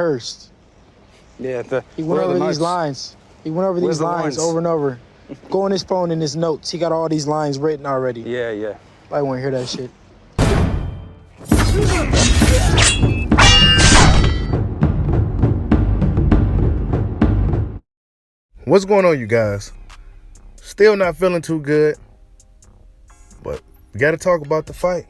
Hurst. Yeah, He went over these lines. He went over these lines over and over. Go on his phone in his notes. He got all these lines written already. Yeah. I want to hear that shit. What's going on, you guys? Still not feeling too good, but we got to talk about the fight.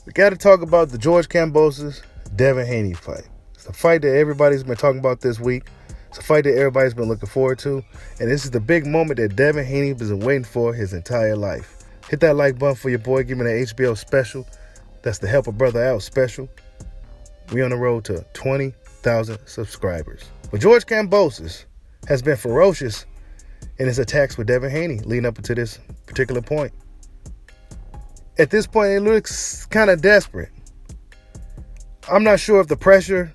We got to talk about the George Kambosos, Devin Haney fight. It's a fight that everybody's been talking about this week. It's a fight that everybody's been looking forward to. And this is the big moment that Devin Haney has been waiting for his entire life. Hit that like button for your boy. Give me that HBO special. That's the Help a Brother Out special. We on the road to 20,000 subscribers. But George Kambosos has been ferocious in his attacks with Devin Haney leading up to this particular point. At this point, it looks kind of desperate. I'm not sure if the pressure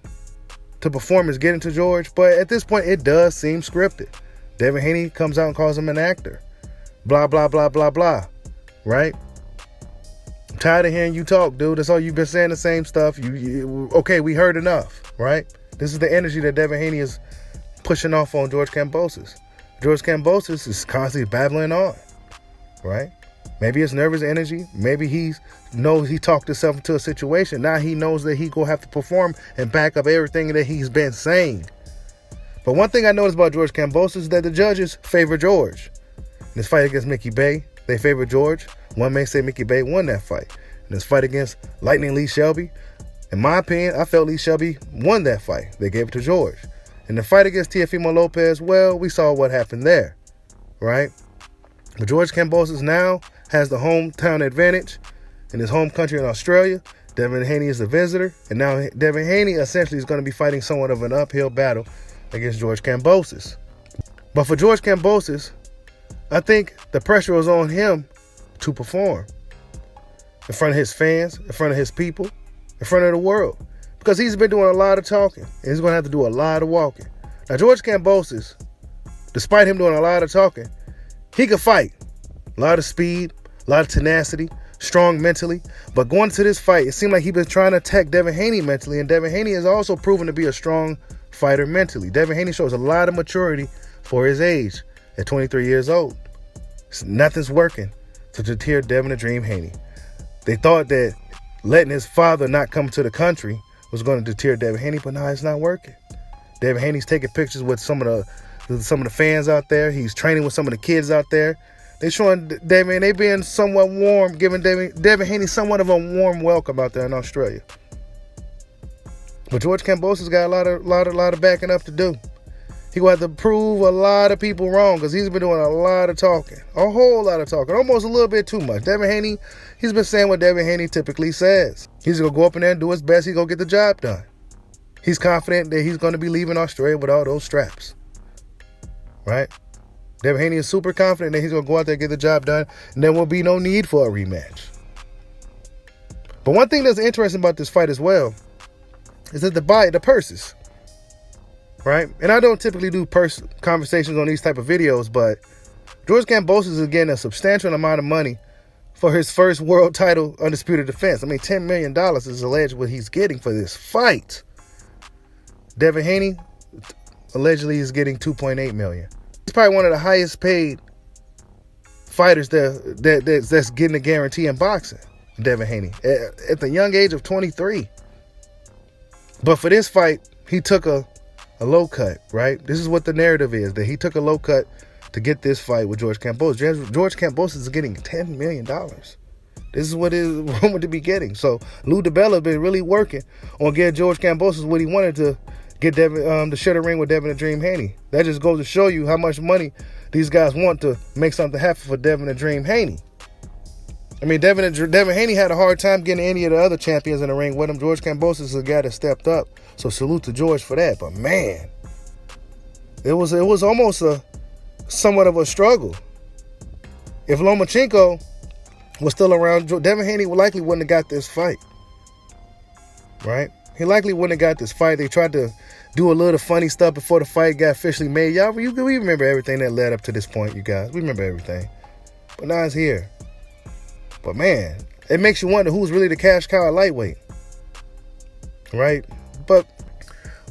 to perform is getting to George, but at this point, it does seem scripted. Devin Haney comes out and calls him an actor. Blah, blah, blah, blah, blah. Right? I'm tired of hearing you talk, dude. That's all you've been saying, the same stuff. Okay, we heard enough, right? This is the energy that Devin Haney is pushing off on George Kambosos. George Kambosos is constantly babbling on, right? Maybe it's nervous energy. Maybe he knows he talked himself into a situation. Now he knows that he gonna have to perform and back up everything that he's been saying. But one thing I noticed about George Kambosos is that the judges favor George. In this fight against Mickey Bay, they favor George. One may say Mickey Bay won that fight. In this fight against Lightning Lee Shelby, in my opinion, I felt Lee Shelby won that fight. They gave it to George. In the fight against Teofimo Lopez, well, we saw what happened there, right? But George Kambosos now has the hometown advantage in his home country in Australia. Devin Haney is the visitor, and now Devin Haney essentially is going to be fighting somewhat of an uphill battle against George Kambosos. But for George Kambosos, I think the pressure was on him to perform in front of his fans, in front of his people, in front of the world, because he's been doing a lot of talking, and he's going to have to do a lot of walking. Now, George Kambosos, despite him doing a lot of talking, he could fight. A lot of speed, a lot of tenacity, strong mentally. But going to this fight, it seemed like he's been trying to attack Devin Haney mentally, and Devin Haney has also proven to be a strong fighter mentally. Devin Haney shows a lot of maturity for his age at 23 years old. Nothing's working to deter Devin the Dream Haney. They thought that letting his father not come to the country was going to deter Devin Haney, but now it's not working. Devin Haney's taking pictures with some of the fans out there. He's training with some of the kids out there. They're showing Devin, they being somewhat warm, giving Devin Haney somewhat of a warm welcome out there in Australia. But George Kambosos got a lot of backing up to do. He will have to prove a lot of people wrong because he's been doing a lot of talking, a whole lot of talking, almost a little bit too much. Devin Haney, he's been saying what Devin Haney typically says. He's going to go up in there and do his best. He's going to get the job done. He's confident that he's going to be leaving Australia with all those straps, right? Devin Haney is super confident that he's going to go out there and get the job done, and there will be no need for a rematch. But one thing that's interesting about this fight as well is that the purses, right? And I don't typically do purse conversations on these type of videos, but George Kambosos is getting a substantial amount of money for his first world title undisputed defense. I mean, $10 million is alleged what he's getting for this fight. Devin Haney allegedly is getting $2.8 million. He's probably one of the highest paid fighters that's getting a guarantee in boxing, Devin Haney, at the young age of 23. But for this fight, he took a low cut, right? This is what the narrative is, that he took a low cut to get this fight with George Kambosos. George Kambosos is getting $10 million. This is what is rumored to be getting. So Lou DiBella has been really working on getting George Kambosos what he wanted to get Devin to share the ring with Devin the Dream Haney. That just goes to show you how much money these guys want to make something happen for Devin the Dream Haney. I mean, Devin Haney had a hard time getting any of the other champions in the ring with him. George Kambosos is the guy that stepped up. So salute to George for that. But man, it was almost somewhat of a struggle. If Lomachenko was still around, Devin Haney likely wouldn't have got this fight, right? He likely wouldn't have got this fight. They tried to do a little funny stuff before the fight got officially made. We remember everything that led up to this point, you guys. We remember everything. But now it's here. But man, it makes you wonder who's really the cash cow at lightweight, right? But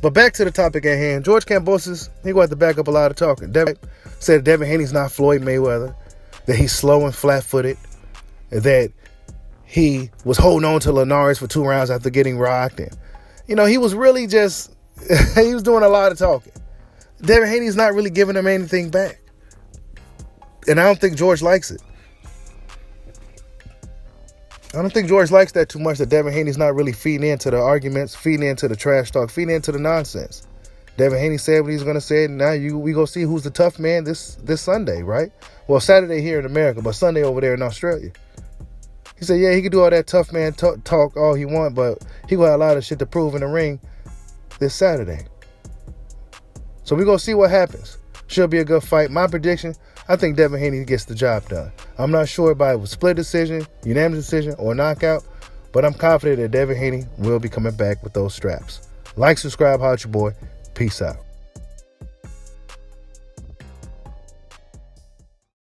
But back to the topic at hand. George Kambosos, he going to have to back up a lot of talking. Devin said Devin Haney's not Floyd Mayweather, that he's slow and flat-footed, that he was holding on to Linares for 2 rounds after getting rocked. And, he was really just, he was doing a lot of talking. Devin Haney's not really giving him anything back. And I don't think George likes it. I don't think George likes that too much, that Devin Haney's not really feeding into the arguments, feeding into the trash talk, feeding into the nonsense. Devin Haney said what he's going to say, and now we going to see who's the tough man this Sunday, right? Well, Saturday here in America, but Sunday over there in Australia. He said, yeah, he can do all that tough man talk all he want, but he going to have a lot of shit to prove in the ring this Saturday. So we're going to see what happens. Should be a good fight. My prediction, I think Devin Haney gets the job done. I'm not sure if it was split decision, unanimous decision, or knockout, but I'm confident that Devin Haney will be coming back with those straps. Like, subscribe, holla at your boy. Peace out.